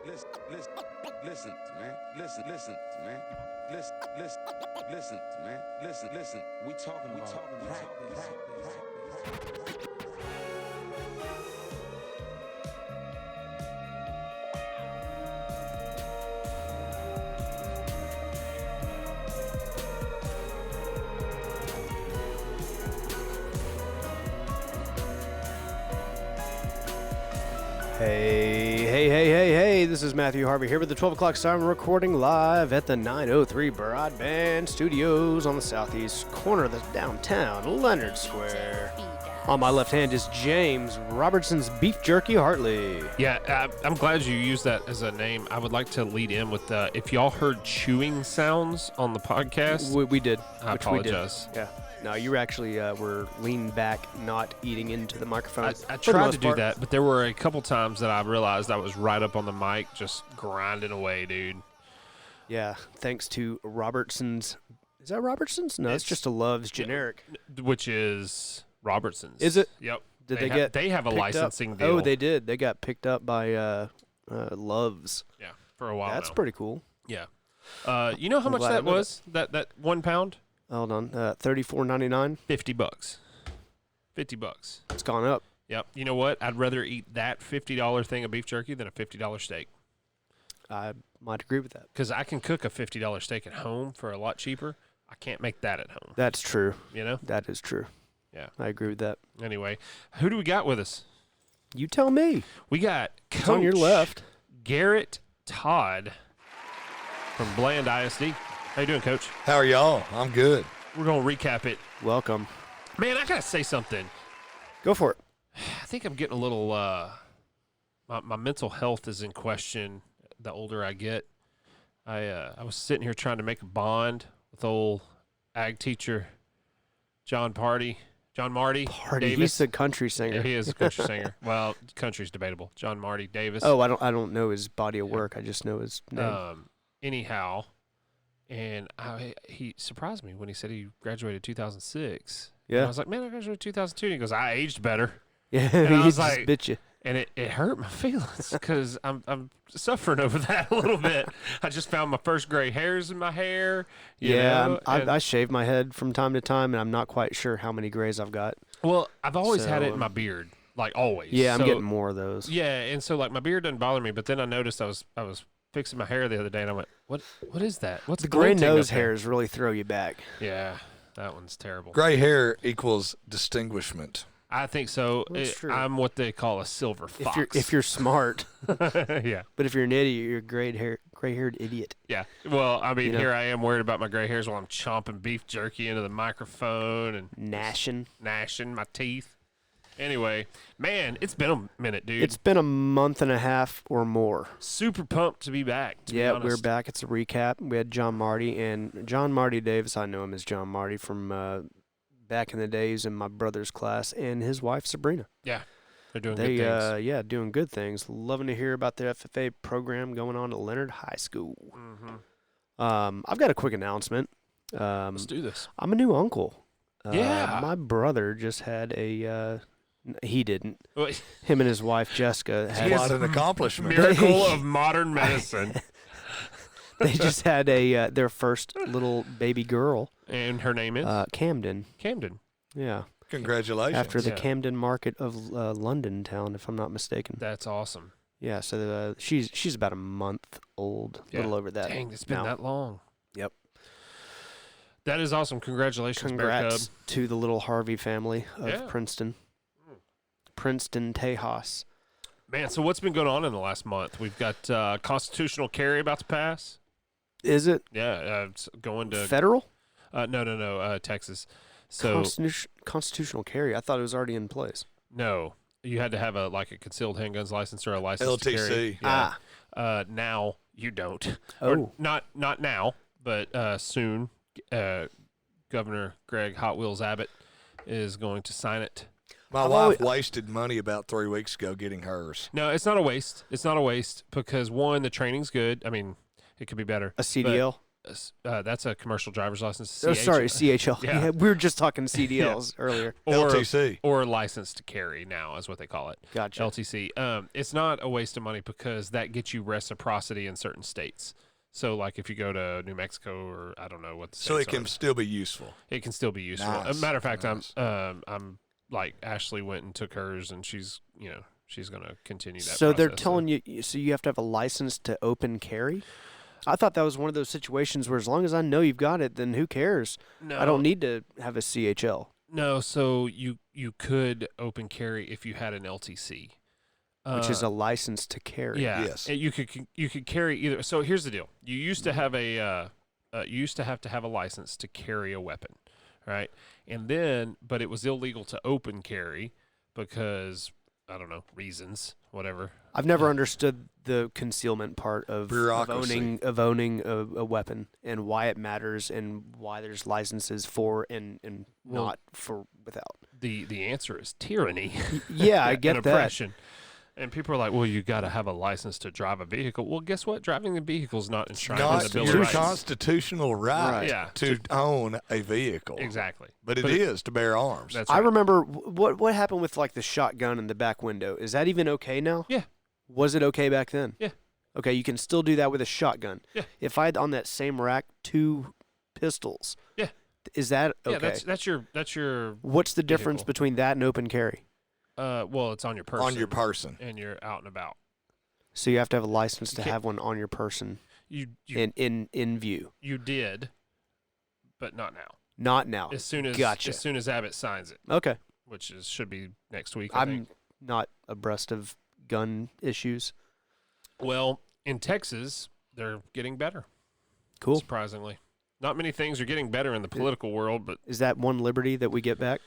Listen, man. Listen, man. Listen. We talking practice. Hey, this is Matthew Harvey here with the 12 o'clock siren, recording live at the 903 Broadband Studios on the southeast corner of the downtown Leonard Square. On my left hand is James Robertson's Beef Jerky Hartley. Yeah, I'm glad you used that as a name. I would like to lead in with, if y'all heard chewing sounds on the podcast. We did. I apologize. Yeah. No, you actually were leaning back, not eating into the microphone. I tried to do that, but there were a couple times that I realized I was right up on the mic, just grinding away, dude. Yeah, thanks to Robertson's. Is that Robertson's? No, it's just a Love's generic. Which is Robertson's. Is it? Yep. They have a licensing deal. Oh, they did. They got picked up by Love's. Yeah, for a while That's now. pretty cool. Yeah. You know how much that was? That 1 pound? Hold on, $34.99. $50. $50. It's gone up. Yep. You know what? I'd rather eat that $50 thing of beef jerky than a $50 steak. I might agree with that. Because I can cook a $50 steak at home for a lot cheaper. I can't make that at home. That's true. You know? That is true. Yeah. I agree with that. Anyway, who do we got with us? You tell me. We got It's on your left. Garrett Todd from Bland ISD. How you doing, Coach? How are y'all? I'm good. We're going to recap it. Welcome. Man, I got to say something. Go for it. I think I'm getting a little, my mental health is in question the older I get. I was sitting here trying to make a bond with old ag teacher John Marty Davis. He's a country singer. Yeah, he is a country singer. Well, country's debatable. John Marty Davis. Oh, I don't know his body of work. I just know his name. Anyhow, and he surprised me when he said he graduated 2006. Yeah. And I was like, man, I graduated 2002. And he goes, I aged better. Yeah, and I he was just like, bit you. And it hurt my feelings because I'm suffering over that a little bit. I just found my first gray hairs in my hair. You know, I shave my head from time to time, and I'm not quite sure how many grays I've got. Well, I've always had it in my beard, like always. Yeah, I'm getting more of those. Yeah, and so like my beard doesn't bother me, but then I noticed I was fixing my hair the other day, and I went, what is that? What's the gray nose hairs really throw you back? Yeah, that one's terrible. Gray hair equals distinguishment. I think so. That's true. I'm what they call a silver fox. If you're smart. Yeah. But if you're an idiot, you're a gray-haired idiot. Yeah. Well, I mean, You know? here I am worried about my gray hairs while I'm chomping beef jerky into the microphone and gnashing my teeth. Anyway, man, it's been a minute, dude. It's been a month and a half or more. Super pumped to be back. Yeah, we're back. It's a recap. We had John Marty and John Marty Davis. I know him as John Marty from back in the days in my brother's class, and his wife Sabrina. Yeah, they're doing good things. Yeah, doing good things. Loving to hear about the FFA program going on at Leonard High School. Mm-hmm. I've got a quick announcement. Let's do this. I'm a new uncle. Yeah. My brother just had a. He didn't. Wait. Him and his wife Jessica had What an accomplishment. Miracle of modern medicine. They just had their first little baby girl. And her name is? Camden. Camden. Yeah. Congratulations. After the Yeah. Camden market of London town, if I'm not mistaken. That's awesome. Yeah, so she's about a month old, a little over that. Dang, it's been now. that long. Yep. That is awesome. Congratulations, Bear Cub. Congrats to the little Harvey family of Yeah. Princeton. Princeton, Tejas. Man, so what's been going on in the last month? We've got constitutional carry about to pass. Is it Yeah, it's going to federal? No, Texas. So Constitutional carry. I thought it was already in place. no, you had to have a concealed handguns license or a license to carry. LTC. Yeah. Now you don't. Oh. Or not now, but soon. Governor Greg Hot Wheels Abbott is going to sign it. My wife wasted money about 3 weeks ago getting hers. No, it's not a waste. It's not a waste because, one, the training's good. I mean, it could be better. A CDL? That's a commercial driver's license. Oh, sorry, CHL. Yeah. Yeah, we were just talking CDLs earlier. Or LTC. or license to carry now is what they call it. Gotcha. LTC. It's not a waste of money because that gets you reciprocity in certain states. So, like, if you go to New Mexico or I don't know what the So it states can are, still be useful. it can still be useful. Nice, Matter of fact, nice. I'm like Ashley went and took hers, and she's going to continue that. So they're process. telling you, so you have to have a license to open carry? I thought that was one of those situations where as long as I know you've got it, then who cares? No, I don't need to have a CHL. No, so you could open carry if you had an LTC, Which is a license to carry. Yeah. Yes. And you could carry either. So here's the deal: you used to have to have a license to carry a weapon, right? And then, but it was illegal to open carry because I don't know reasons, whatever. I've never understood the concealment part of Bureaucracy. owning a weapon and why it matters and why there's licenses for and Well, not for without. The answer is tyranny. Yeah, I and get that. oppression. And people are like, well, you got to have a license to drive a vehicle. Well, guess what? Driving a vehicle is not enshrined in Not the Bill your of Rights. constitutional right, Right. Yeah. to own a vehicle. Exactly. But it is to bear arms. That's I right. remember what happened with like the shotgun in the back window. Is that even okay now? Yeah. Was it okay back then? Yeah. Okay, you can still do that with a shotgun. Yeah. If I had on that same rack 2 pistols. Yeah. Is that okay? Yeah, that's your What's the difference vehicle. between that and open carry? well, it's on your person. on your person. And you're out and about. So you have to have a license to You can't- have one on your person You in view. you did, but not now. Not now. As soon as Gotcha. as soon as Abbott signs it, Okay. which should be next week. I I'm think. not abreast of gun issues. Well, in Texas, they're getting better. Cool. Surprisingly, not many things are getting better in the political world, but Is that one liberty that we get back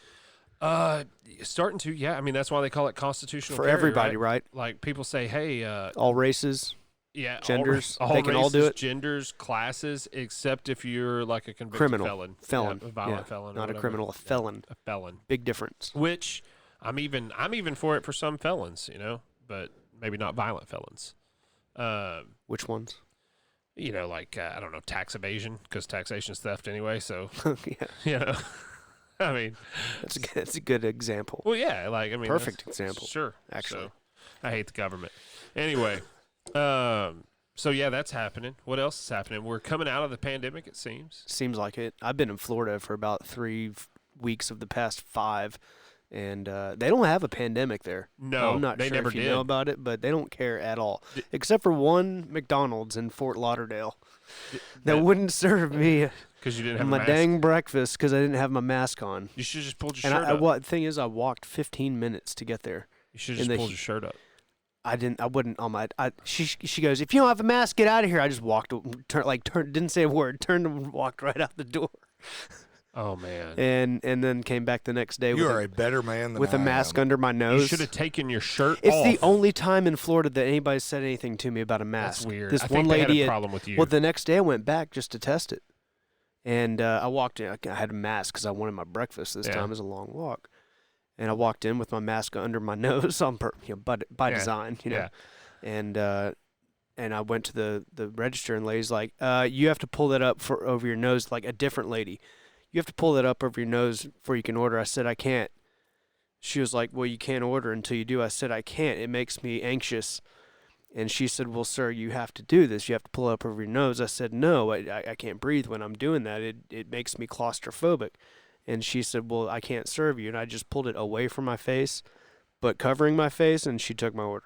starting to. Yeah, I mean that's why they call it constitutional for carry, everybody, right? right? Like people say, hey, All races. yeah, Genders, all they can all races, do it? Genders, classes, except if you're like a convicted Criminal. felon, Felon. a violent Yeah. felon, or Not a whatever. criminal, a felon. A felon. Big difference. Which I'm even for it for some felons, but maybe not violent felons. Which ones? Like I don't know, tax evasion because taxation's theft anyway. So Yeah, I mean, that's a good example. well, yeah, like I mean, Perfect that's- example, Sure, actually. So, I hate the government. Anyway, so yeah, that's happening. What else is happening? We're coming out of the pandemic. It seems. Seems like it. I've been in Florida for about 3 weeks of the past 5, and they don't have a pandemic there. No, I'm not they sure never if you did. know about it, but they don't care at all, except for one McDonald's in Fort Lauderdale that wouldn't serve me Because you didn't have a my mask. dang breakfast because I didn't have my mask on. You should have just pulled your And shirt up. the thing is, I walked 15 minutes to get there. You should have in just the pulled he- your shirt up. I wouldn't on my. She goes, if you don't have a mask, get out of here. I just walked, didn't say a word, turned and walked right out the door, Oh man. and then came back the next day You with are a better man than with a I mask am. under my You nose. should have taken your shirt It's off. the only time in Florida that anybody said anything to me about a mask. That's weird. This I one think they lady, had a problem with you. well, the next day I went back just to test it, and I walked in. I had a mask because I wanted my breakfast this Yeah. time. It was a long walk, and I walked in with my mask under my nose by Yeah. design, Yeah. and I went to the register, and lady's like, you have to pull that up over your nose, like a different lady. You have to pull that up over your nose before you can order. I said, I can't. She was like, well, you can't order until you do. I said, I can't. It makes me anxious. And she said, well, sir, you have to do this. You have to pull it up over your nose. I said, no, I can't breathe when I'm doing that. It makes me claustrophobic. And she said, well, I can't serve you. And I just pulled it away from my face, but covering my face, and she took my order.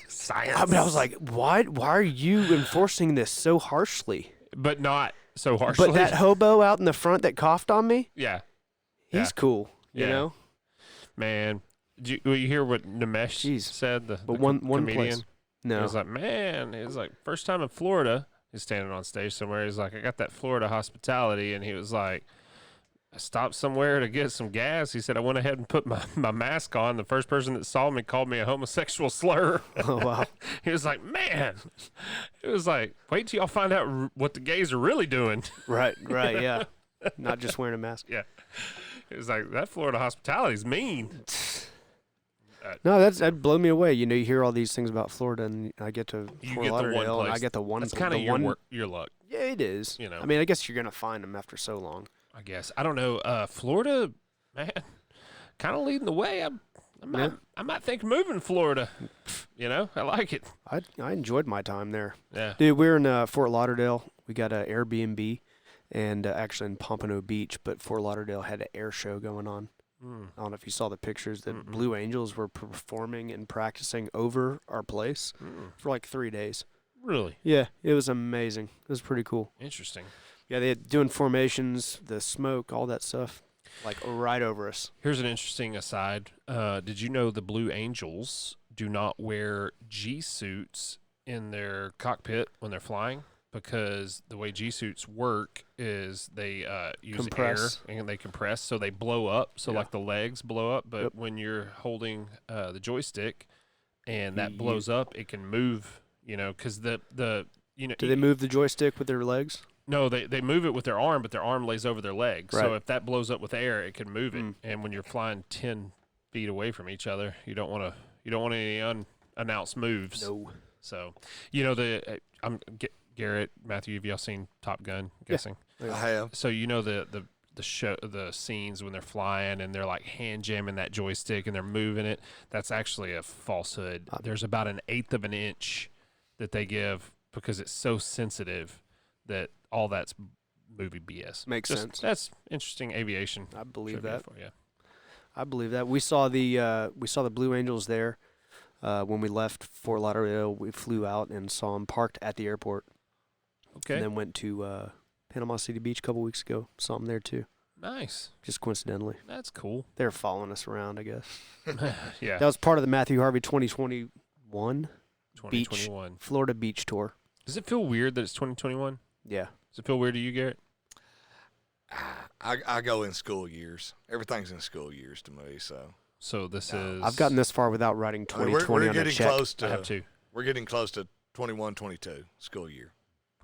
Science. I was like, why are you enforcing this so harshly? but not so harshly. But that hobo out in the front that coughed on me, yeah. he's Yeah. cool, you Yeah. know? Man, will you hear what Nimesh Jeez. said? The But one comedian. place. He No. was like, man, he was like, first time in Florida. He's standing on stage somewhere. He's like, I got that Florida hospitality, and he was like, I stopped somewhere to get some gas. He said, I went ahead and put my mask on. The first person that saw me called me a homosexual slur. Oh, wow. He was like, man. It was like, wait till y'all find out what the gays are really doing. Right, yeah. Not just wearing a mask. Yeah. It was like, that Florida hospitality is mean. No, that'd blow me away. You know, you hear all these things about Florida, and I get to You Fort get the one Lauderdale, and I place. get the one. That's kind of your luck. Yeah, it is. You know. I mean, I guess you're gonna find them after so long. I guess. I don't know. Florida, man, kind of leading the way. I might think of moving to Florida. You know, I like it. I enjoyed my time there. Yeah. Dude, we're in Fort Lauderdale. We got an Airbnb, and actually in Pompano Beach, but Fort Lauderdale had an air show going on. I don't know if you saw the pictures. The Blue Angels were performing and practicing over our place for like 3 days. Really? Yeah, it was amazing. It was pretty cool. Interesting. Yeah, they had doing formations, the smoke, all that stuff, like right over us. Here's an interesting aside. Did you know the Blue Angels do not wear G suits in their cockpit when they're flying? Because the way G suits work is they use Compress. air and they compress, so they blow up. So Yeah. like the legs blow up, but when you're holding the joystick and that blows up, it can move. You know, because the you know. Do they move the joystick with their legs? No, they move it with their arm, but their arm lays over their leg. Right. So if that blows up with air, it can move it. And when you're flying 10 feet away from each other, you don't want any unannounced moves. No. So, you know Garrett, Matthew, have y'all seen Top Gun? I'm guessing. I have. So you know the scenes when they're flying and they're like hand jamming that joystick and they're moving it. That's actually a falsehood. There's about 1/8 of an inch that they give because it's so sensitive that all that's movie BS. Makes sense. That's interesting aviation. I believe trivia that. for you. I believe that. We saw the Blue Angels there when we left Fort Lauderdale. We flew out and saw them parked at the airport. Okay. And then went to Panama City Beach a couple weeks ago. Saw them there too. Nice. Just coincidentally. That's cool. They were following us around, I guess. Yeah. That was part of the Matthew Harvey 2021 2021. Florida Beach Tour. Does it feel weird that it's 2021? Yeah. Does it feel weird to you, Garrett? I go in school years. Everything's in school years to me. So This is. I've gotten this far without writing I mean, 2020 we're on a getting check. close I have to. to. We're getting close to 21-22 school year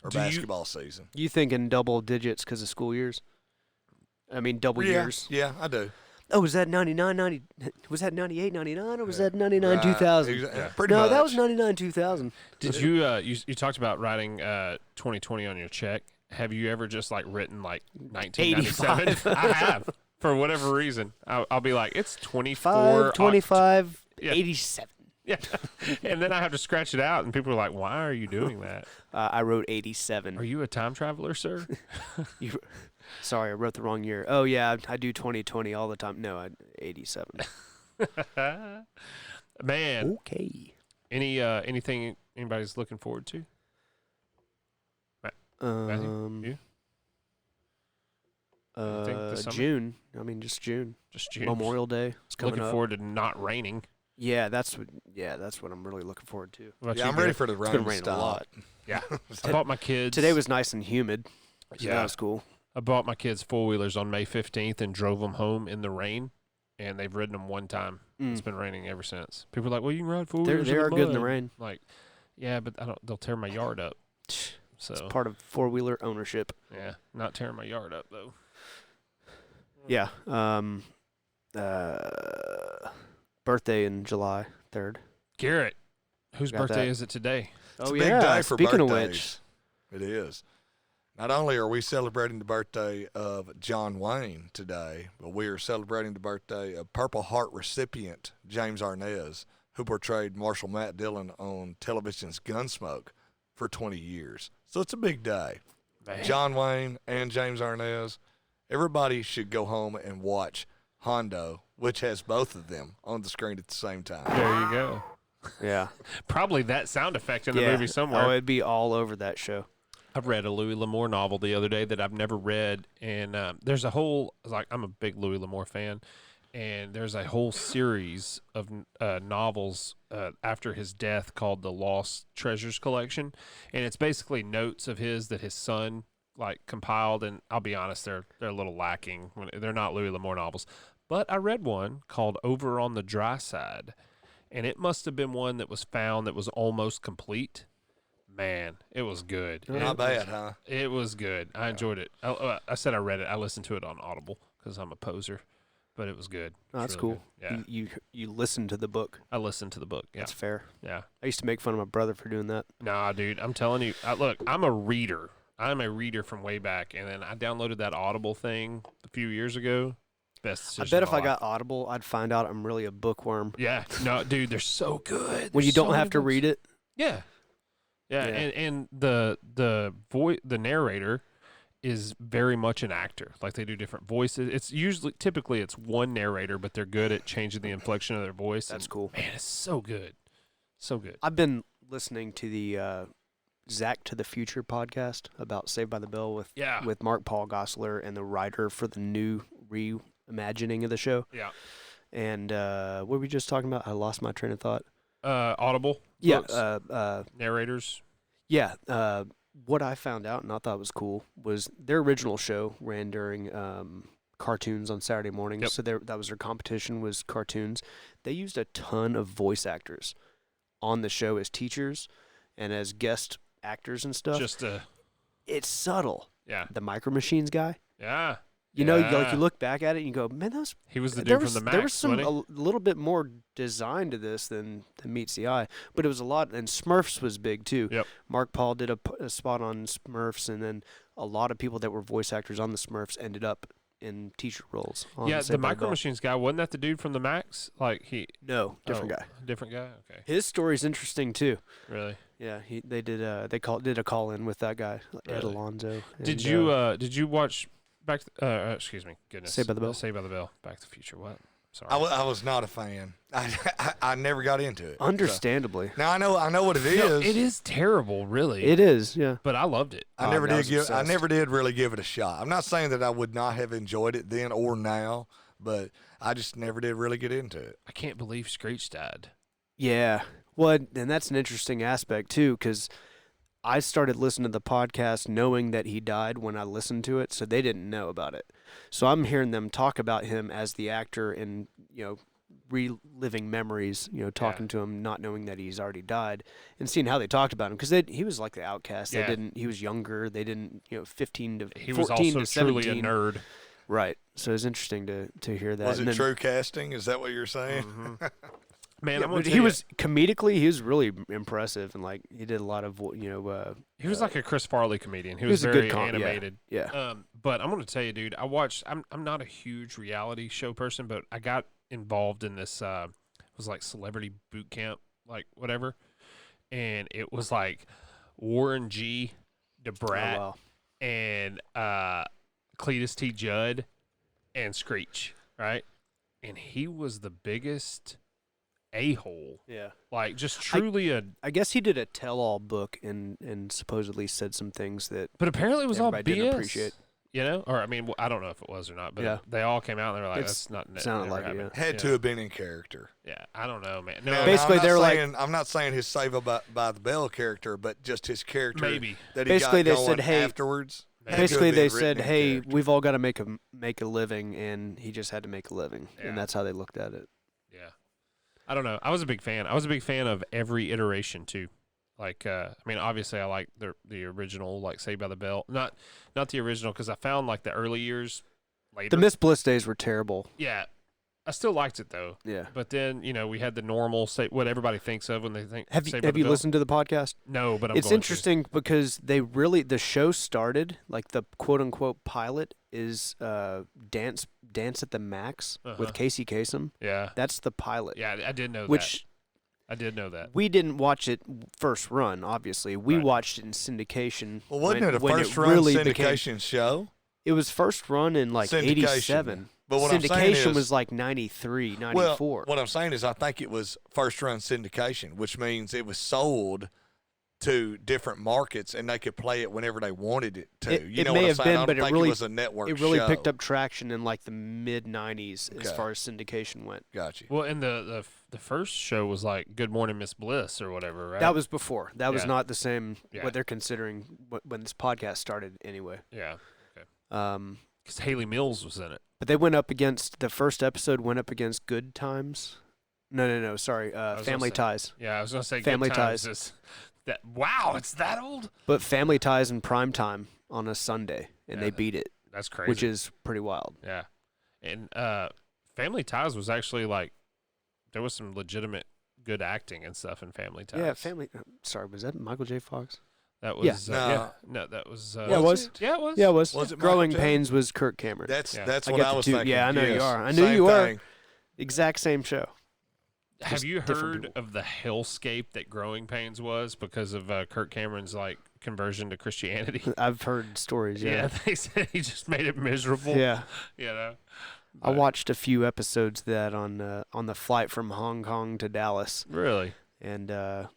or Do you- basketball season. You think in double digits because of school years? I mean, double years. Yeah, I do. Oh, was that 99, was that 98, 99, or was that 99, 2000? Pretty No, much. that was 99, 2000. Did you, you talked about writing 2020 on your check. Have you ever just like written like 1997? 85. I have. For whatever reason. I'll be like, it's 24. 5, 25, Yeah. 87. Yeah. And then I have to scratch it out, and people are like, why are you doing that? I wrote 87. Are you a time traveler, sir? Sorry, I wrote the wrong year. Oh, yeah, I do 2020 all the time. No, 87. Man. Okay. Anything anybody's looking forward to? Matthew, you? Anything this summer? June. I mean, just June. Just June. Memorial Day is coming Looking up. forward to not raining. Yeah, that's what I'm really looking forward to. What about Yeah, you, I'm ready Garrett? for the It's rain been to raining a stop. lot. Yeah. I bought my kids. Today was nice and humid. So Yeah. that was cool. I bought my kids 4-wheelers on May 15th and drove them home in the rain, and they've ridden them one time. It's been raining ever since. People are like, well, you can ride 4-wheelers They in are the good in the mud. rain. Like, yeah, but they'll tear my yard up. So, It's part of four-wheeler ownership. yeah, not tearing my yard up, though. Yeah. Birthday in July 3rd. Garrett, whose Got birthday that. is it today? It's Oh, a big yeah. day for Speaking birthdays. It is. Not only are we celebrating the birthday of John Wayne today, but we are celebrating the birthday of Purple Heart recipient James Arnez, who portrayed Marshal Matt Dillon on television's Gunsmoke for 20 years. So it's a big day. Man. John Wayne and James Arnez. Everybody should go home and watch Hondo, which has both of them on the screen at the same time. There you go. Yeah. Probably that sound effect in the Yeah. movie somewhere. Oh, it'd be all over that show. I've read a Louis L'Amour novel the other day that I've never read, and there's a whole I'm a big Louis L'Amour fan, and there's a whole series of novels after his death called the Lost Treasures Collection, and it's basically notes of his that his son like compiled, and I'll be honest, they're a little lacking. They're not Louis L'Amour novels, but I read one called Over on the Dry Side, and it must have been one that was found that was almost complete. Man, it was good. Not bad, huh? It was good. I enjoyed it. I said I read it. I listened to it on Audible because I'm a poser. but it was good. Oh, that's really cool. good. Yeah, You listen to the book. I listened to the book. Yeah, That's fair. yeah. I used to make fun of my brother for doing that. Nah, dude, I'm telling you. Look, I'm a reader. I'm a reader from way back, and then I downloaded that Audible thing a few years ago. Best I decision bet of if my I got life. Audible, I'd find out I'm really a bookworm. Yeah, no, dude, they're so good. When you There's so don't many have to books. read it. Yeah. Yeah, Yeah. and the narrator is very much an actor. Like they do different voices. It's typically it's one narrator, but they're good at changing the inflection of their voice. That's and, cool. Man, it's so good. So good. I've been listening to the Zach to the Future podcast about Saved by the Bell with Mark Paul Gosselaar and the writer for the new reimagining of the show. Yeah. And what were we just talking about? I lost my train of thought. Audible. Yeah. books, narrators. Yeah. What I found out and I thought was cool was their original show ran during cartoons on Saturday mornings. Yep. So that was their competition was cartoons. They used a ton of voice actors on the show as teachers and as guest actors and stuff. It's subtle. Yeah. The Micro Machines guy. Yeah. You know, Yeah. you look back at it and you go, man, He was the there dude was from the Max. there was some wasn't he? a little bit more design to this than meets the eye, but it was a lot. And Smurfs was big too. Yep. Mark Paul did a spot on Smurfs, and then a lot of people that were voice actors on the Smurfs ended up in teacher roles. On Yeah, the Saved by Micro Bell. Machines guy, wasn't that the dude from the Max? Like No, different oh, guy. Different guy. Okay. His story's interesting too. Really? Yeah, they did a call in with that guy Ed Really? Alonzo. Did and, you watch Back? Excuse me. Goodness. Saved by the Bell? Saved by the Bell. Back to the Future. What? Sorry. I was not a fan. I never got into it. understandably, So. Now I know what it is. No, it is terrible, really. it is. Yeah. But I loved it. I never I did was I obsessed. never did really give it a shot. I'm not saying that I would not have enjoyed it then or now, but I just never did really get into it. I can't believe Screech died. Yeah. Well, and that's an interesting aspect too, because I started listening to the podcast knowing that he died when I listened to it, so they didn't know about it. So I'm hearing them talk about him as the actor and, reliving memories, talking to him, not knowing that he's already died, and seeing how they talked about him, because he was like the outcast. Yeah. He was younger. They didn't, 15 to 14 He was also to 17. truly a nerd. Right. So it's interesting to hear that. Was And it then- true casting? Is that what you're saying? Mm-hmm. Man, Yeah, I'm gonna but tell he you, was comedically, he was really impressive, and like he did a lot of, he was like a Chris Farley comedian. He he was was a very good yeah. animated. Yeah. But I'm going to tell you, dude, I'm not a huge reality show person, but I got involved in this, it was like Celebrity Boot Camp, like whatever. And it was like Warren G, DeBrat, Oh, wow. and Cletus T. Judd, and Screech, right? And he was the biggest a-hole. Yeah. Like, just truly I guess he did a tell-all book and supposedly said some things that But apparently it was all everybody BS. didn't appreciate. You know? Or, I mean, I don't know if it was or not, but Yeah. they all came out and they were like, It's- that's not sounded never like it, happened. Had Yeah. to have been in character. Yeah, I don't know, man. Now, No, Basically, I'm they not were like- saying, I'm not saying his Save by the Bell character, but just his character maybe. that he Basically, got they going said, hey- afterwards. had to Basically, have they been said, written in "Hey, character. we've all got to make a living," and he just had to make a living, Yeah. and that's how they looked at it. Yeah. I don't know. I was a big fan. I was a big fan of every iteration, too. Like, I mean, obviously, I like the original, like Saved by the Bell. Not the original, because I found, like, the early years later. The Miss Bliss days were terrible. Yeah. I still liked it, though. Yeah. But then, we had the normal, what everybody thinks of when they think Have Saved by you the Bell. listened to the podcast? No, but I'm It's going interesting because the show started, like the quote unquote pilot is Dance at the Max Uh-huh. with Casey Kasem. to. Yeah. That's the pilot. Yeah, I did know that. Which I did know that. we didn't watch it first run, obviously. We Right. watched it in syndication. Well, wasn't when- it a when first run really syndication show? It was first run in like Syndication. 87. But what I'm saying syndication is, was like 93, 94. Well, what I'm saying is I think it was first run syndication, which means it was sold to different markets and they could play it whenever they wanted it to. It- You it know may what I'm have saying? been, I don't but it think really- it was a network it really show. picked up traction in like the mid 90s as Okay. far as syndication went. Gotcha. Well, and the first show was like Good Morning Miss Bliss or whatever, right? That was before. That was Yeah. not the same. Yeah. What they're considering when this podcast started, anyway. Yeah. Because Haley Mills was in it. But they went up against the first episode. Went up against Good Times. No. Sorry, was gonna Family say- Ties. Yeah, I was gonna say Family Good Times Ties. is that. Wow, it's that old. But Family Ties in prime time on a Sunday, and Yeah, they beat it, That's crazy. which is pretty wild. yeah, and Family Ties was actually like there was some legitimate good acting and stuff in Family Ties. Yeah, Family. Sorry, was that Michael J. Fox? That Yeah. was no, that was Yeah, it was. Yeah, it was. Yeah, it was. Was it Growing Michael J.? Pains was Kirk Cameron. That's Yeah. that's I what get I the was two. thinking. Yeah, I know you Yes, are. I knew same you were. thing. Exact same show. Have Just you different heard people. of the hellscape that Growing Pains was because of Kirk Cameron's like conversion to Christianity? I've heard stories. Yeah. They said he just made it miserable. Yeah. You know. I But- watched a few episodes of that on the flight from Hong Kong to Dallas, Really, and I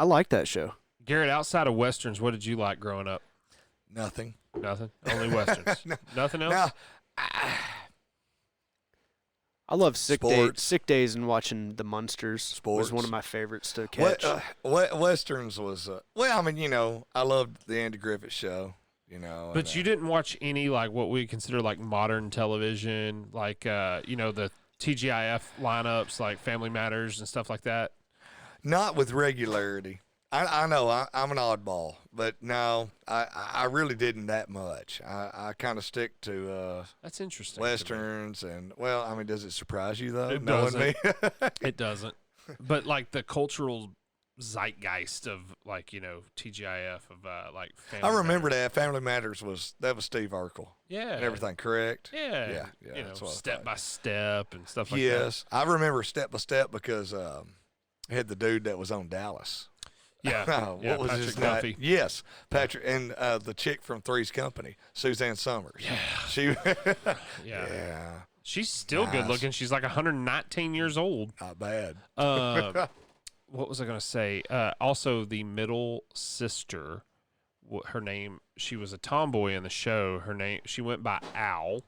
like that show. Garrett. Outside of westerns, what did you like growing up? Nothing. Nothing. Only westerns. No. Nothing else. Now, I love sick Sports. days and watching the Munsters. Was one Sports. of my favorites to what, catch. Westerns was well. I mean, I loved the Andy Griffith Show. But and, you didn't watch any like what we consider like modern television, like the TGIF lineups, like Family Matters and stuff like that. not with regularity. I know I'm an oddball, but no, I really didn't that much. I kind of stick to That's interesting. to me. westerns, and well, I mean, does it surprise you though? It knowing me? It doesn't. But like the cultural zeitgeist of like TGIF of like. Family I remember Matters. that Family Matters was Steve Urkel Yeah. and everything, correct? Yeah. Yeah, You know, that's what I step thought. by step and stuff like that. Yes, I remember Step by Step because I had the dude that was on Dallas. Yeah. what Yeah, was Patrick his Duffy. name? Yes, Patrick, and the chick from Three's Company, Suzanne Summers. Yeah. She, Yeah. yeah, She's still Nice. good looking. She's like 119 years old. not bad. What was I going to say? Also, the middle sister, her name, she was a tomboy in the show. She went by Owl,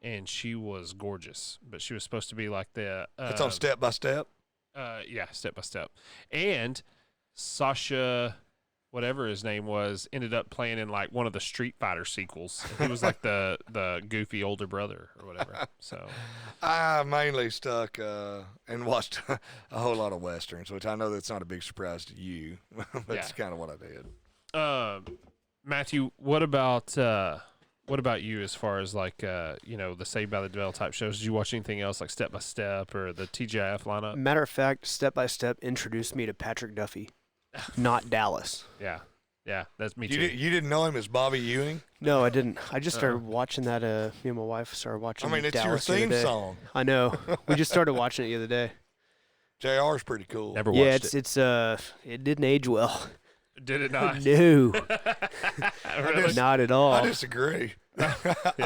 and she was gorgeous. But she was supposed to be like the. It's on Step by Step. Yeah, Step by Step. And Sasha, whatever his name was, ended up playing in like one of the Street Fighter sequels. He was like the goofy older brother or whatever. So I mainly stuck and watched a whole lot of westerns, which I know that's not a big surprise to you, but it's kind of what I did. Matthew, what about you as far as like the Saved by the Bell type shows? Did you watch anything else like Step by Step or the TGIF lineup? Matter of fact, Step by Step introduced me to Patrick Duffy, not Dallas. Yeah, that's me You, too. you didn't know him as Bobby Ewing? No, I didn't. I just started watching that. Me and my wife started watching. I mean, it's Dallas your the other theme day. song. I know. We just started watching it the other day. JR's pretty cool. Never watched Yeah, it. it didn't age well. Did it not? No, Really? not at all. I disagree. I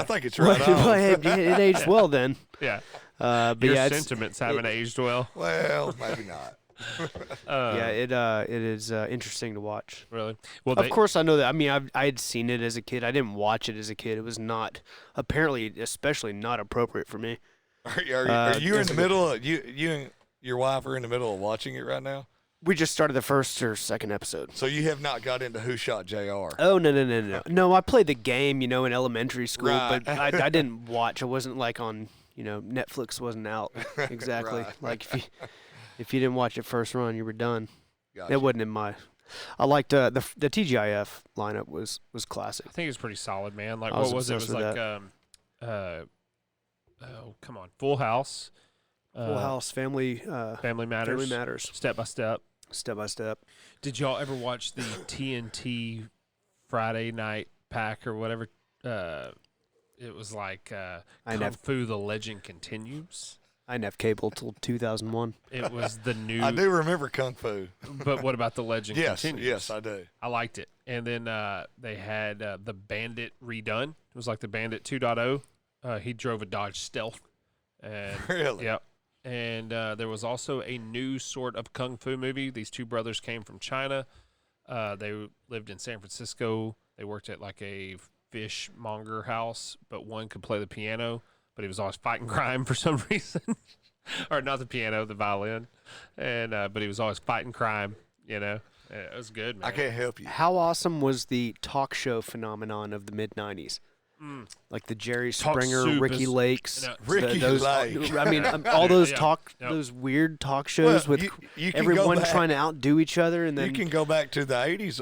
think it's Well, right on. it aged well then. Yeah. But Your yeah, sentiments haven't aged well. Well, maybe not. it is interesting to watch. Really? Well, Of course, I know that. I mean, I had seen it as a kid. I didn't watch it as a kid. It was apparently especially not appropriate for me. Are you in the middle of, you and your wife are in the middle of watching it right now? We just started the first or second episode. So you have not got into Who Shot JR? Oh no! No, I played the game, in elementary school, Right. but I didn't watch. I wasn't like on, Netflix wasn't out exactly. Right. Like if you didn't watch it first run, you were done. Gotcha. It wasn't in my. I liked the TGIF lineup was classic. I think it's pretty solid, man. Like, I was what was it? It was obsessed like, with oh, come on. Full House. Full House, Family Family Matters. Family Matters, Step by Step. Step by Step. Did y'all ever watch the TNT Friday night pack or whatever? It was like Kung Fu: The Legend Continues. I didn't have cable till 2001. It was the new. I do remember Kung Fu. But what about The Legend Yes, Continues? yes, I do. I liked it. And then they had the Bandit redone. It was like the Bandit 2.0. He drove a Dodge Stealth. And, Really? Yep. And there was also a new sort of kung fu movie. These two brothers came from China. They lived in San Francisco. They worked at like a fishmonger house, but one could play the piano, but he was always fighting crime for some reason. Or not the piano, the violin. And but he was always fighting crime, It was good, man. I can't help you. How awesome was the talk show phenomenon of the mid-90s? like the Jerry Talk Springer, soup Ricky is- Lakes, no, Ricky those. Lake. I mean, all those Yeah. Yep. those weird talk shows Well, with you can go everyone back- trying to outdo each other, and then You can go back to the 80s.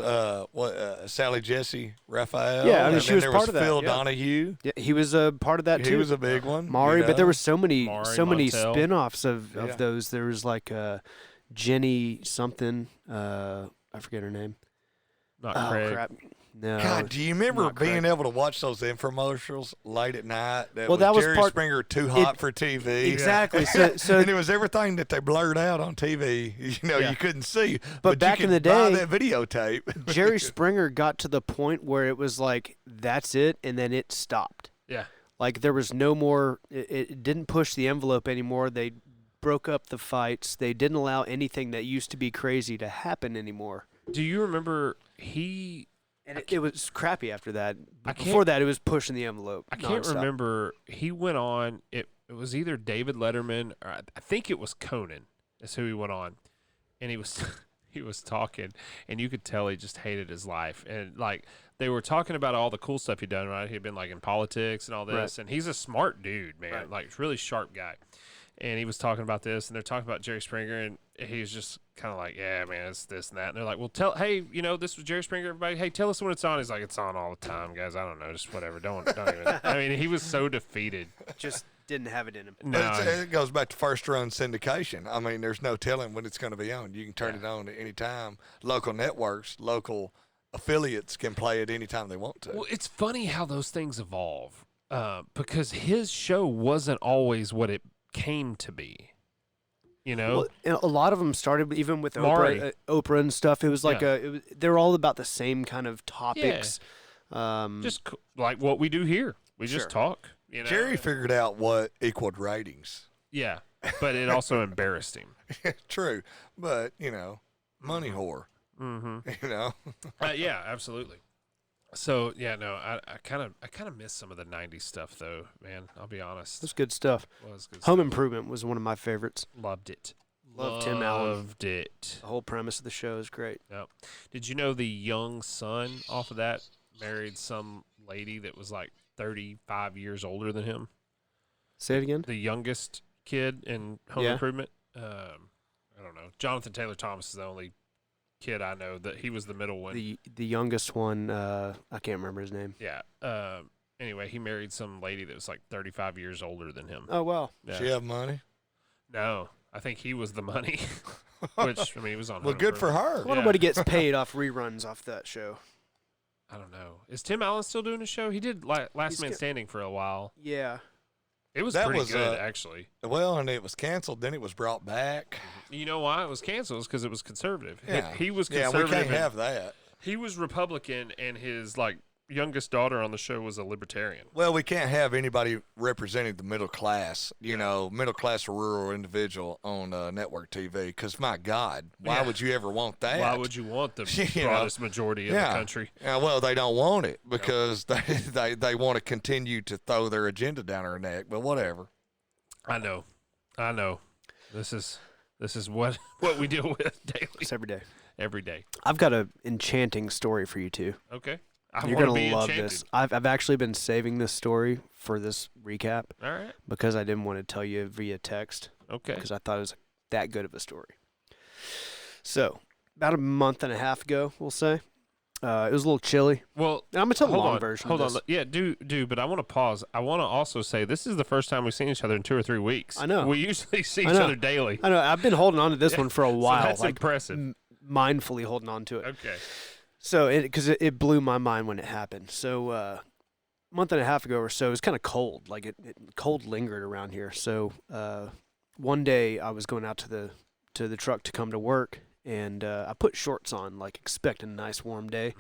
Sally Jesse Raphael. Yeah, I mean, and she then was there part of that, Phil yeah. Donahue. yeah, he was a part of that too. He was a big one. Maury, you but there know? were so many Maury, Montel. spin-offs of Yeah. those. There was like Jenny something. I forget her name. Not Oh Craig. crap! No. God, do you remember not being correct. able to watch those infomercials late at night? Well, that was Jerry part- Springer too hot for TV. Exactly. So And it was everything that they blurred out on TV. You know, Yeah. you couldn't see. But back you in could the buy day- that videotape. Jerry Springer got to the point where it was like that's it, and then it stopped. Yeah. Like there was no more. It didn't push the envelope anymore. They broke up the fights. They didn't allow anything that used to be crazy to happen anymore. Do you remember he? And it was crappy after that. I can't- Before that, it was pushing the envelope. I can't nonstop. remember. He went on. It was either David Letterman or I think it was Conan. That's who he went on, and he was he was talking, and you could tell he just hated his life. And like they were talking about all the cool stuff he'd done. Right, he'd been like in politics and all this, and he's a smart dude, man. Right. Like really sharp guy. And he was talking about this, and they're talking about Jerry Springer, and he was just kind of like, "Yeah, man, it's this and that." And they're like, "Well, hey, this was Jerry Springer. Everybody, hey, tell us when it's on." He's like, "It's on all the time, guys. I don't know, just whatever. Don't even." I mean, he was so defeated. Just didn't have it in him. No, It goes back to first run syndication. I mean, there's no telling when it's going to be on. You can turn it on at any time. Local networks, local affiliates can play it anytime they want to. well, it's funny how those things evolve because his show wasn't always what it came to be. You know, Well, and a lot of them started even with Maury. Oprah and stuff. It was like Yeah. they're all about the same kind of topics. just like what we do here. We just Sure. talk. You know, Jerry figured out what equaled ratings. Yeah, but it also embarrassed him. True, but money whore. Mm-hmm. You know, Yeah, absolutely. So yeah, no, I kind of miss some of the '90s stuff though, man. I'll be honest. That's good stuff. It was good Home stuff. Improvement was one of my favorites. Loved it. Loved Tim Allen. Loved it. The whole premise of the show is great. Yep. Did you know the young son off of that married some lady that was like 35 years older than him? Say it again. The youngest kid in Home Yeah. Improvement. I don't know. Jonathan Taylor Thomas is the only kid I know that he was the middle one. The youngest one, I can't remember his name. Yeah. Anyway, he married some lady that was like 35 years older than him. Oh well. Yeah. she have money. No, I think he was the money. Which I mean, he was on. Well, Home good for Improvement. her. I wonder what he gets paid off reruns off that show. I don't know. Is Tim Allen still doing a show? He did Last He's Man got- Standing for a while. Yeah. It was That pretty was, good, actually. Well, and it was canceled. Then it was brought back. You know why it was canceled? Because it was conservative. Yeah, He was Yeah, conservative. we can't and- have that. He was Republican, and his youngest daughter on the show was a libertarian. Well, we can't have anybody representing the middle class, middle class or rural individual on network TV. Because, my God, why Yeah. would you ever want that? Why would you want the You know, broadest majority of the country? Yeah, well, they don't want it because they want to continue to throw their agenda down our neck, but whatever. I know. This is what we deal with daily, It's every day. every day. I've got an enchanting story for you two. Okay, I You're want to gonna be love enchanted. this. I've actually been saving this story for this recap All right. because I didn't want to tell you via text Okay. because I thought it was that good of a story. So, about a month and a half ago, we'll say, it was a little chilly. Well, And I'm gonna tell the hold long on. version. Hold of on. this. Yeah, do. But I want to pause. I want to also say this is the first time we've seen each other in 2 or 3 weeks. I know. We usually see each I know. other daily. I know. I've been holding on to this one for a while. So that's like impressive. mindfully holding on to it. Okay. So, because it blew my mind when it happened. So, a month and a half ago or so, it was kind of cold. Like cold lingered around here. So, one day I was going out to the truck to come to work, and I put shorts on, like expecting a nice warm day.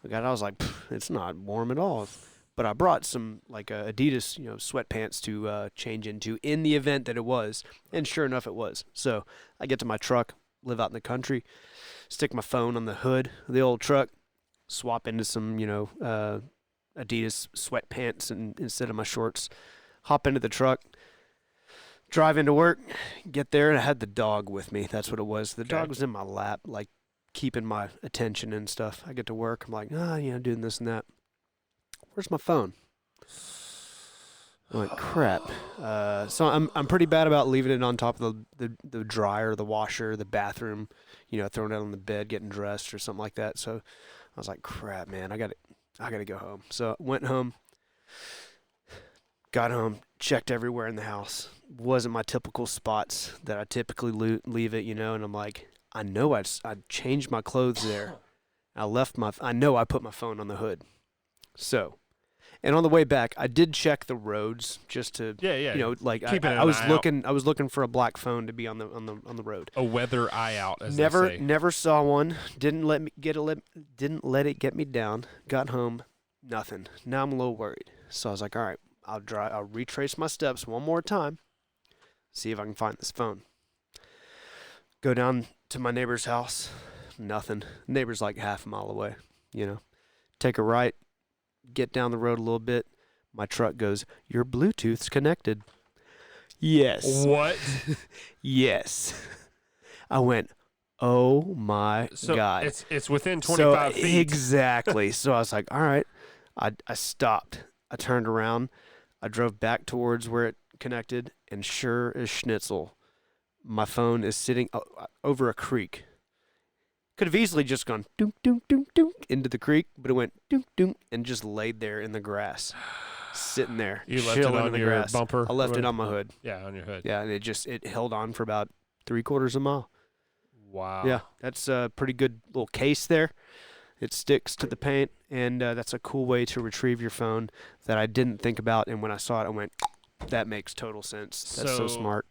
I was like, it's not warm at all. But I brought some Adidas, sweatpants to change into in the event that it was, and sure enough, it was. So I get to my truck, live out in the country, stick my phone on the hood of the old truck, swap into some, Adidas sweatpants instead of my shorts, hop into the truck, drive into work, get there, and I had the dog with me. That's what it was. The dog was in my lap, like keeping my attention and stuff. I get to work. I'm like, doing this and that. Where's my phone? I went, crap. So I'm pretty bad about leaving it on top of the dryer, the washer, the bathroom, throwing it on the bed, getting dressed or something like that. So I was like, crap, man, I gotta go home. So went home, got home, checked everywhere in the house. Wasn't my typical spots that I typically leave it, and I'm like, I know I changed my clothes there. I know I put my phone on the hood. So, and on the way back, I did check the roads just to, Keeping I was an eye out. I was looking for a black phone to be on the road. A weather eye out, as they say. Never saw one. Didn't let it get me down. Got home, nothing. Now I'm a little worried. So I was like, all right, I'll retrace my steps one more time, see if I can find this phone. Go down to my neighbor's house, nothing. Neighbor's like half a mile away, Take a right, get down the road a little bit. My truck goes, your Bluetooth's connected. Yes. What? Yes. I went, oh my God. It's within 25 feet. Exactly. So I was like, all right. I stopped. I turned around. I drove back towards where it connected, and sure as schnitzel, my phone is sitting over a creek. Could have easily just gone doom, doom, doom, doom into the creek, but it went doom, doom, and just laid there in the grass, sitting there, You left it chilling on in the your grass. bumper? I left it on my hood. Yeah, on your hood. Yeah, and it held on for about 3/4 mile. Wow. Yeah, that's a pretty good little case there. It sticks to the paint, and that's a cool way to retrieve your phone that I didn't think about. And when I saw it, I went, that makes total sense. That's so smart.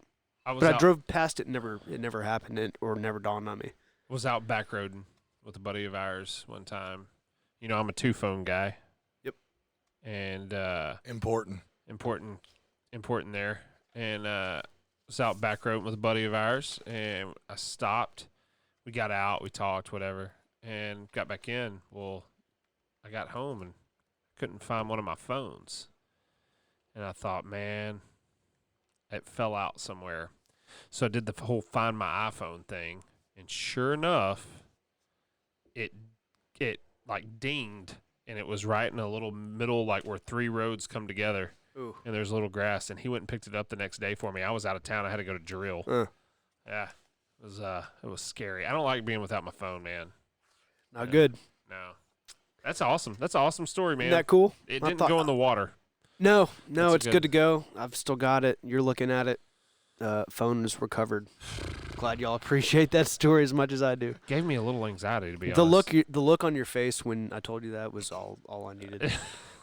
I drove past it, it never happened, or never dawned on me. Was out back roading with a buddy of ours one time. I'm a 2-phone guy. Yep. And Important there. And was out back roading with a buddy of ours, and I stopped. We got out, we talked, whatever, and got back in. Well, I got home and couldn't find one of my phones. And I thought, man, it fell out somewhere. So I did the whole find my iPhone thing. And sure enough, it like dinged, and it was right in a little middle, like where 3 roads come together. Ooh. And there's a little grass. And he went and picked it up the next day for me. I was out of town. I had to go to drill. Yeah, it was scary. I don't like being without my phone, man. Not good. No, that's awesome. That's an awesome story, man. Isn't that cool? It didn't go in the water. No, That's it's good to go. I've still got it. You're looking at it. Phone is recovered. Glad y'all appreciate that story as much as I do. Gave me a little anxiety, to be The honest. the look on your face when I told you that was all I needed. That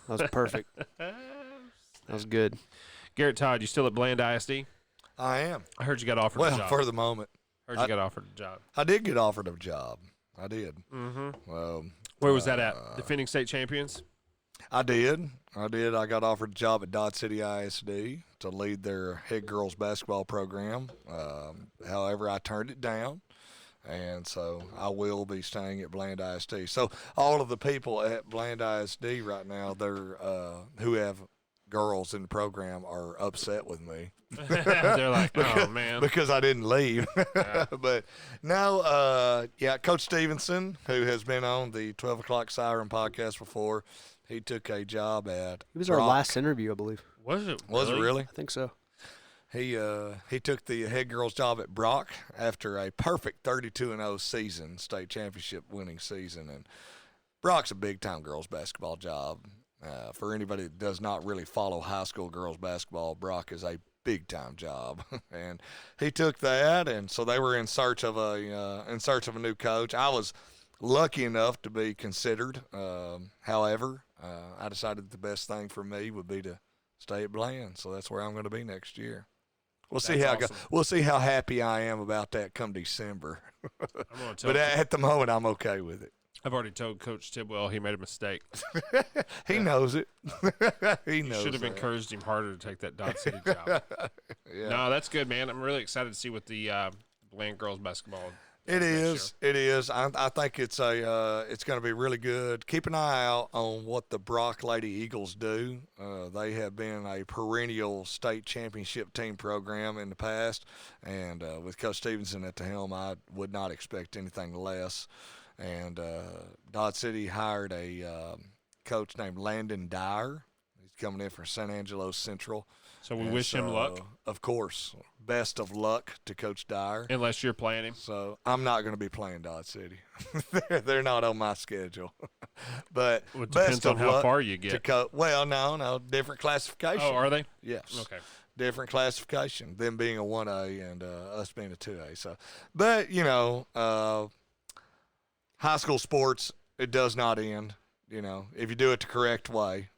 was perfect. That was good. Garrett Todd, you still at Bland ISD? I am. I heard you got offered a Well, job. for the moment. Heard you got offered a job. I did get offered a job. I did. Mm-hmm. Well, Where was that at? Defending state champions? I did. I got offered a job at Dodge City ISD to lead their head girls basketball program. However, I turned it down, and so I will be staying at Bland ISD. So all of the people at Bland ISD right now, they're who have girls in the program, are upset with me. They're like, oh, man. Because I didn't leave. Yeah. But no, Coach Stevenson, who has been on the 12 O'Clock Siren podcast before, he took a job at It was our Brock. last interview, I believe. Was it? Was it really? I think so. He took the head girls job at Brock after a perfect 32-0 season, state championship winning season. And Brock's a big-time girls basketball job. For anybody that does not really follow high school girls basketball, Brock is a big-time job. And he took that, and so they were in search of a new coach. I was lucky enough to be considered. However, I decided the best thing for me would be to stay at Bland, so that's where I'm going to be next year. We'll see how awesome. we'll see how happy I am about that come December. I'm gonna tell But at the moment, I'm okay with it. I've already told Coach Tidwell he made a mistake. He knows it. He knows. Should have that. encouraged him harder to take that Dodge City job. Yeah. No, that's good, man. I'm really excited to see what the Bland girls basketball. It next is. It is. I think it's going to be really good. Keep an eye out on what the Brock Lady Eagles do. They have been a perennial state championship team program in the past, and with Coach Stevenson at the helm, I would not expect anything less. And Dodge City hired a coach named Landon Dyer. He's coming in from San Angelo Central. So we And wish him luck. Of course, best of luck to Coach Dyer. Unless you're playing him. So I'm not going to be playing Dodge City. they're not on my schedule. But Well, it best depends on of how luck far you to get. well, no, different classification. Oh, are they? Yes. Okay. Different classification. Them being a 1A and us being a 2A. So, but high school sports, it does not end. If you do it the correct way.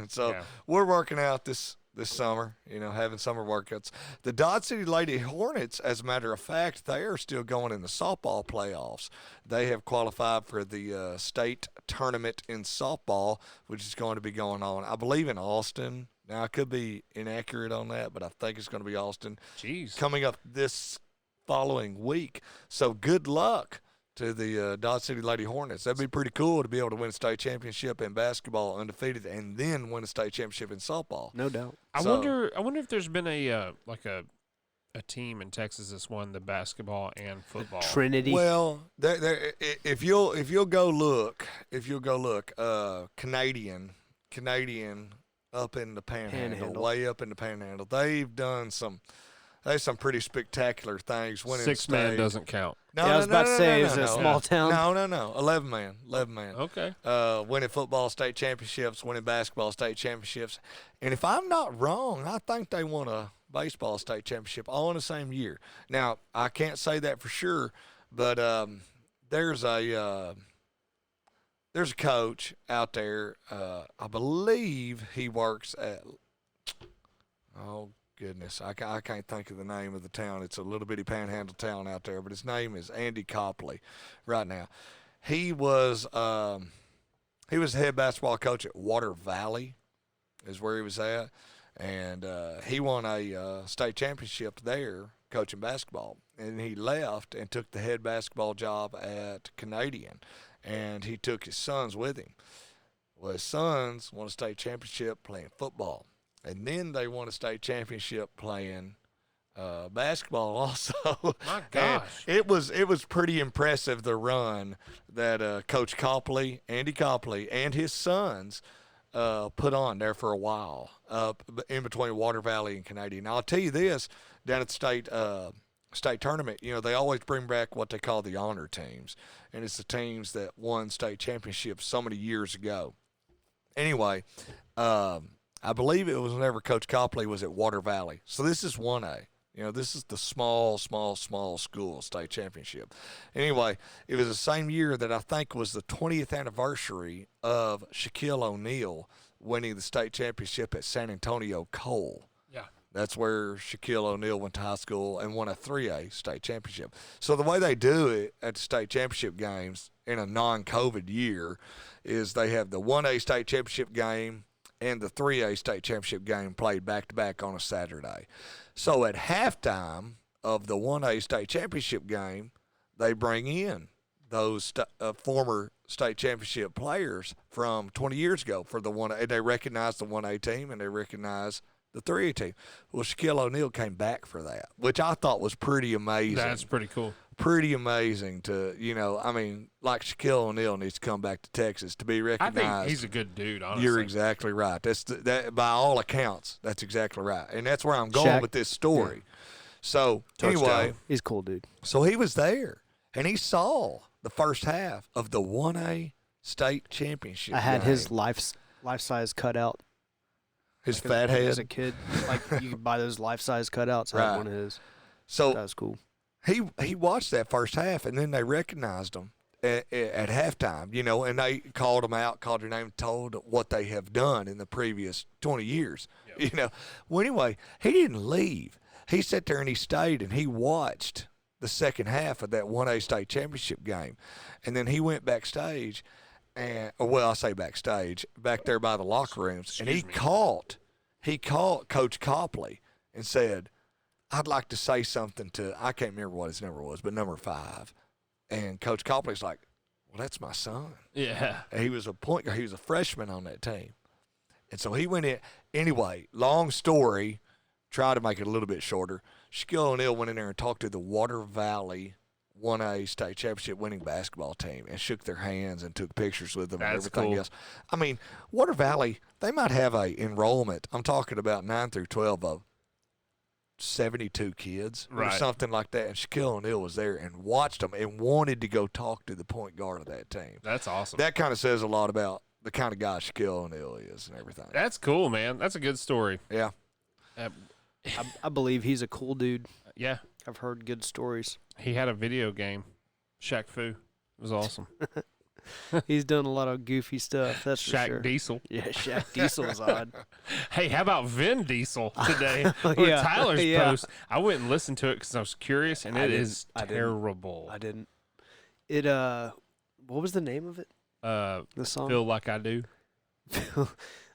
So Yeah. we're working out this summer, having summer workouts. The Dodge City Lady Hornets, as a matter of fact, they are still going in the softball playoffs. They have qualified for the state tournament in softball, which is going to be going on, I believe, in Austin. Now, I could be inaccurate on that, but I think it's going to be Austin. Jeez. Coming up this following week. So good luck to the Dodge City Lady Hornets. That'd be pretty cool to be able to win a state championship in basketball undefeated and then win a state championship in softball. No doubt. I wonder if there's been a team in Texas that's won the basketball and football. Trinity. Well, if you'll go look, Canadian up in the Panhandle, way up in the Panhandle, they've done some pretty spectacular things. Winning 6-man doesn't count. No, I was about to say, is it a small town? No. 11 man. Okay. Winning football state championships, winning basketball state championships. And if I'm not wrong, I think they won a baseball state championship all in the same year. Now, I can't say that for sure, but there's a coach out there. I believe he works at goodness, I can't think of the name of the town. It's a little bitty panhandle town out there, but his name is Andy Copley right now. He was the head basketball coach at Water Valley is where he was at, and he won a state championship there coaching basketball. And he left and took the head basketball job at Canadian, and he took his sons with him. Well, his sons won a state championship playing football. And then they won a state championship playing basketball also. My gosh. It was pretty impressive, the run that Coach Copley, Andy Copley, and his sons put on there for a while in between Water Valley and Canadian. Now, I'll tell you this, down at the state tournament, they always bring back what they call the honor teams. And it's the teams that won state championships so many years ago. Anyway, I believe it was whenever Coach Copley was at Water Valley. So this is 1A. This is the small school state championship. Anyway, it was the same year that I think was the 20th anniversary of Shaquille O'Neal winning the state championship at San Antonio Cole. Yeah. That's where Shaquille O'Neal went to high school and won a 3A state championship. So the way they do it at the state championship games in a non-COVID year is they have the 1A state championship game and the 3A state championship game played back-to-back on a Saturday. So at halftime of the 1A state championship game, they bring in those former state championship players from 20 years ago for the 1A. They recognize the 1A team and they recognize the 3A team. Well, Shaquille O'Neal came back for that, which I thought was pretty amazing. That's pretty cool. Pretty amazing to, like Shaquille O'Neal needs to come back to Texas to be recognized. I think he's a good dude, honestly. You're exactly right. That by all accounts, that's exactly right. And that's where I'm going Shaq. with this story. Yeah. So, anyway. He's a cool dude. So he was there, and he saw the first half of the 1A state championship I had game. his life-size cutout. His fat head. As a kid. Like, you could buy those life-size cutouts. I had one of his. So that was cool. He watched that first half, and then they recognized him at halftime, and they called him out, called their name, told what they have done in the previous 20 years, Well, anyway, he didn't leave. He sat there and he stayed, and he watched the second half of that 1A state championship game. And then he went backstage, I say backstage, back there by the locker rooms, and he caught Coach Copley and said, I'd like to say something to, I can't remember what his number was, but number 5. And Coach Copley's like, well, that's my son. Yeah. And he was a freshman on that team. And so he went in. Anyway, long story, try to make it a little bit shorter. Shaquille O'Neal went in there and talked to the Water Valley won a state championship winning basketball team and shook their hands and took pictures with them and That's everything cool. else. I mean, Water Valley, they might have a enrollment. I'm talking about 9 through 12 of 72 kids or Right. something like that. And Shaquille O'Neal was there and watched them and wanted to go talk to the point guard of that team. That's awesome. That kind of says a lot about the kind of guy Shaquille O'Neal is and everything. That's cool, man. That's a good story. Yeah. I believe he's a cool dude. Yeah. I've heard good stories. He had a video game, Shaq Fu. It was awesome. He's done a lot of goofy stuff. That's for Shaq sure. Diesel. Yeah, Shaq Diesel is odd. Hey, how about Vin Diesel today? Or Yeah, Tyler's yeah. post. I went and listened to it because I was curious, and I it didn't- is I didn't. terrible. I didn't. It what was the name of it? The song. Feel like I do.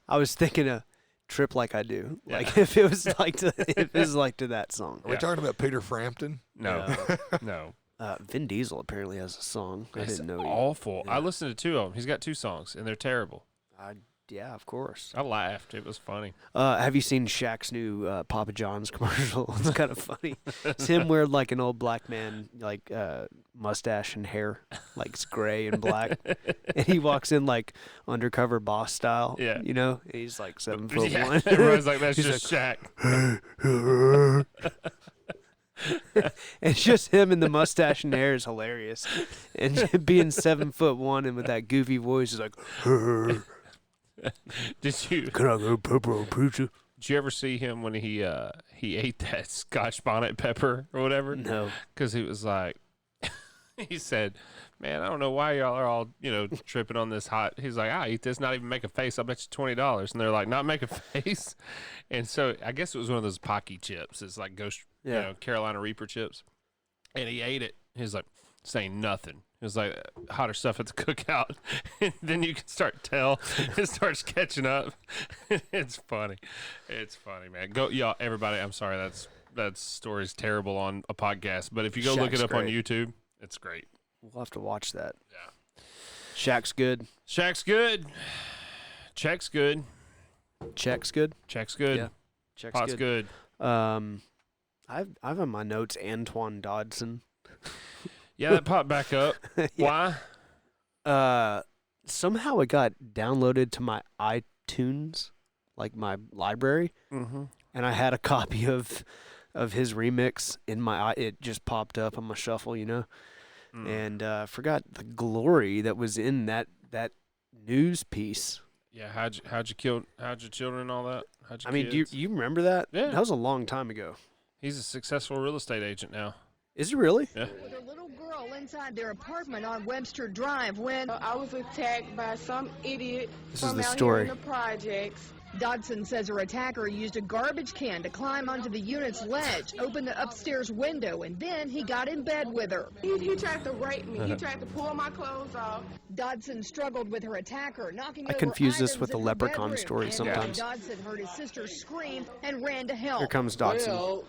I was thinking of Trip Like I Do. Yeah. Like if it was like to that song. Are we talking about Peter Frampton? No, no. Vin Diesel apparently has a song. I It's didn't know. awful. Yeah. I listened to 2 of them. He's got 2 songs, and they're terrible. Yeah, of course. I laughed. It was funny. Have you seen Shaq's new Papa John's commercial? It's kind of funny. It's him wearing like an old black man, like mustache and hair, like it's gray and black, and he walks in like undercover boss style. Yeah. You know, and he's like 7'1". Yeah, everyone's like, that's He's just Shaq. It's just him and the mustache and hair is hilarious, and being 7'1" and with that goofy voice is like, Did you "Can I go pepper on pizza?" Did you ever see him when he ate that Scotch bonnet pepper or whatever? No. Because he was like, he said, "Man, I don't know why y'all are all tripping on this hot." He's like, "I eat this, not even make a face. I'll bet you $20." And they're like, "Not make a face." And so I guess it was one of those Pocky chips. It's like ghost, Yeah. Carolina Reaper chips. And he ate it. He's like saying nothing. It was like hotter stuff at the cookout. And then you can start to tell it starts catching up. It's funny. It's funny, man. Go, y'all, everybody. I'm sorry. That story's terrible on a podcast. But if you go look it Shaq's up on great. YouTube, it's great. We'll have to watch that. Yeah. Shaq's good. Shaq's good. Check's good. Check's good. Check's good. Yeah. Check's Pot's good. I've on my notes Antoine Dodson. Yeah, that popped back up. Yeah. Why? Somehow it got downloaded to my iTunes, like my library, Mm-hmm. and I had a copy of his remix in my. It just popped up on my shuffle, and forgot the glory that was in that news piece. Yeah, how'd your children and all that? How'd your I mean, do kids? you remember that? Yeah. That was a long time ago. He's a successful real estate agent now. Is it really? Yeah. With a little girl inside their apartment on Webster Drive when I was attacked by some idiot This is from the out story. here in the projects. Dodson says her attacker used a garbage can to climb onto the unit's ledge, open the upstairs window, and then he got in bed with her. He tried to rape me. He tried to pull my clothes off. Dodson struggled with her attacker, knocking I over confuse this items with in the her Leprechaun bedroom. story And sometimes. Dodson heard his sister scream and ran to help. Here comes Dodson. Well,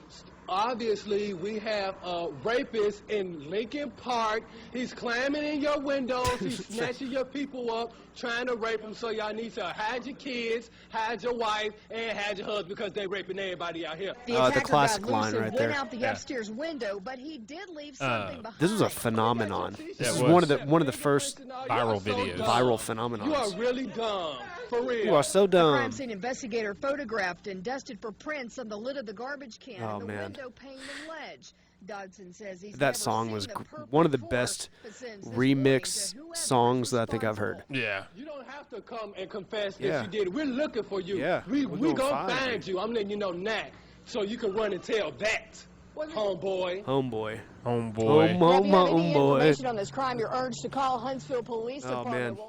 obviously, we have a rapist in Lincoln Park. He's climbing in your windows. He's snatching your people up, trying to rape them. So y'all need to hide your kids, hide your wife, and hide your husband because they raping everybody out here. The the attacker classic got loose line and right went there. out the Yeah. upstairs window, but he did leave something behind. This was a phenomenon. Yeah, This it is was. one of the first Viral videos. viral You are phenomenons. really dumb. For real. You are so The crime dumb. scene investigator photographed and dusted for prints on the lid of the garbage can Oh, and the man. window pane and ledge. Dodson says he's That never song seen was the purple one of the before, best but sends this remix warning to whoever songs is that I think I've heard. responsible. Yeah. You don't have to come and confess Yeah. that you did it. We're looking for you. Yeah, We we're gonna gonna find find you. I'm letting you know now. So you can run and tell that, homeboy. Homeboy. Homeboy. Home, If you have any homeboy. information on this crime, you're urged to call Huntsville Police Oh Department.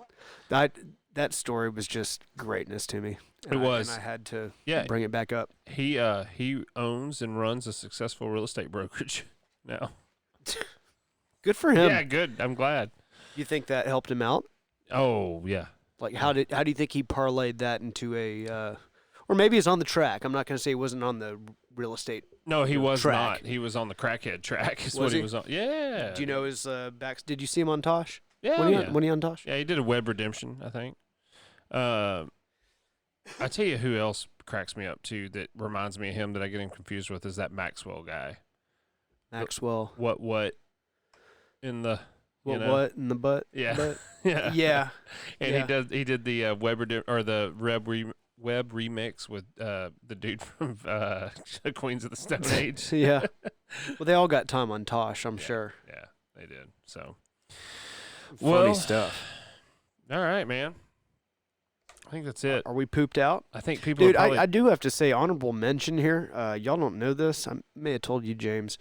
man, that story was just greatness to me. It was. And I had to Yeah. bring it back up. He owns and runs a successful real estate brokerage now. Good for him. Yeah, good. I'm glad. You think that helped him out? Oh yeah. Like how do you think he parlayed that into a or maybe it's on the track. I'm not going to say he wasn't on the real estate. No, he was Track. not. He was on the crackhead track. Is Was what he he? was on. Yeah. Do you know his back? Did you see him on Tosh? Yeah. When he on Tosh? Yeah, he did a web redemption, I think. I tell you who else cracks me up too that reminds me of him that I get him confused with is that Maxwell guy. Maxwell. What in the What in the butt? Yeah. Butt? yeah Yeah. And Yeah. he did the Web remix with the dude from Queens of the Stone Age. Yeah. Well, they all got time on Tosh, I'm Yeah. sure. Yeah, they did. So Funny Well, stuff. all right, man. I think that's it. Are we pooped out? I think people Dude, are probably I do have to say honorable mention here. Y'all don't know this. I may have told you, James.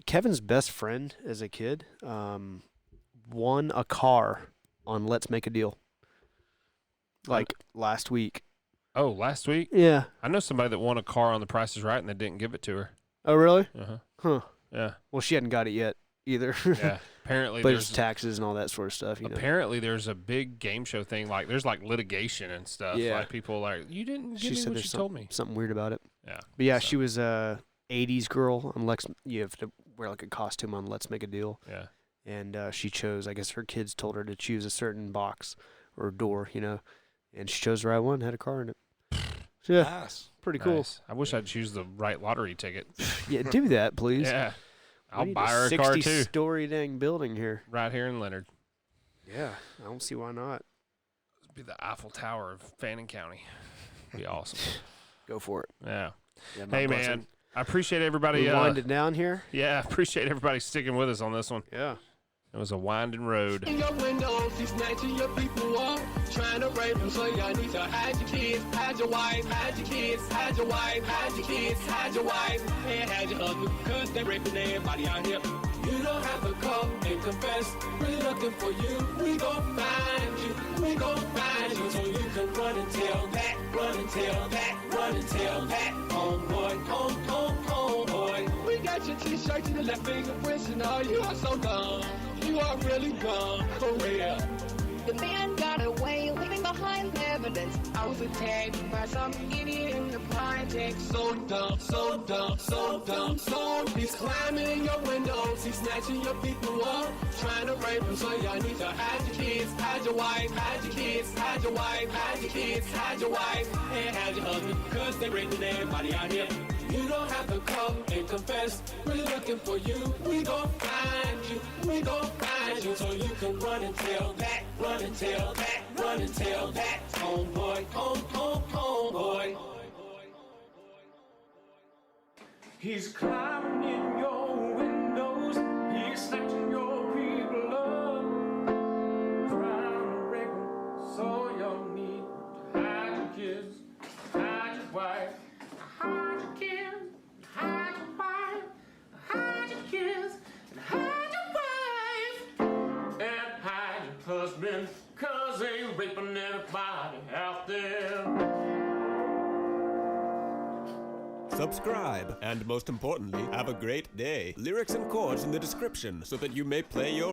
Kevin's best friend as a kid won a car on Let's Make a Deal. Like last week. Oh, last week? Yeah. I know somebody that won a car on The Price is Right and they didn't give it to her. Oh, really? Uh-huh. Huh. Yeah. Well, she hadn't got it yet either. Yeah. Apparently But there's it's taxes and all that sort of stuff. You know? apparently there's a big game show thing. Like there's like litigation and stuff. Yeah. Like people like, you didn't She give me said what there's you told me. something weird about it. Yeah. But yeah, So, she was a 80s girl on Lex. You have to wear like a costume on Let's Make a Deal. Yeah. And she chose, I guess her kids told her to choose a certain box or door, you know, and she chose the right one, had a car in it. So, yeah, Nice. pretty cool. Nice. I wish I'd choose the right lottery ticket. Yeah, do that, please. Yeah. We I'll need buy her a car too. 60-story dang building here. Right here in Leonard. Yeah, I don't see why not. It'd be the Eiffel Tower of Fannin County. Be awesome. Go for it. Yeah. Yeah, my Hey, blessing. man. I appreciate everybody. We winded down here. Yeah, I appreciate everybody sticking with us on this one. Yeah. It was a winding road. In your windows, he's snatching your people up, trying to rape them, so y'all need to hide your kids, hide your wife, hide your kids, hide your wife, hide your kids, hide your wife, and hide your husband, cause they're raping everybody out here. You don't have to come and confess, we're looking for you, we gon' find you, we gon' find you, so you can run and tell that, run and tell that, run and tell that, homeboy, homeboy. We got your t-shirts and the left fingerprints and all, you are so dumb. You are really gone, for real. The man got away, leaving behind evidence. I was attacked by some idiot in the project. So dumb, so dumb, so dumb, so he's climbing in your windows, he's snatching your people up, trying to rape them, so y'all need to hide your kids, hide your wife, hide your kids, hide your wife, hide your kids, hide your wife, and hide your husband, cause they're raping everybody out here. You don't have to come and confess, we're looking for you, we gon' find you, we gon' find you, so you can run and tell that, run and tell that, run and tell that, homeboy, homeboy. He's climbing in your windows, he's snatching your people up, trying to rape them, so you'll need to hide your kids, hide your wife, hide your kids, hide your wife, hide your kids, and hide your wife, and hide your husband, cause they raping everybody out there. Subscribe, and most importantly, have a great day. Lyrics and chords in the description so that you may play your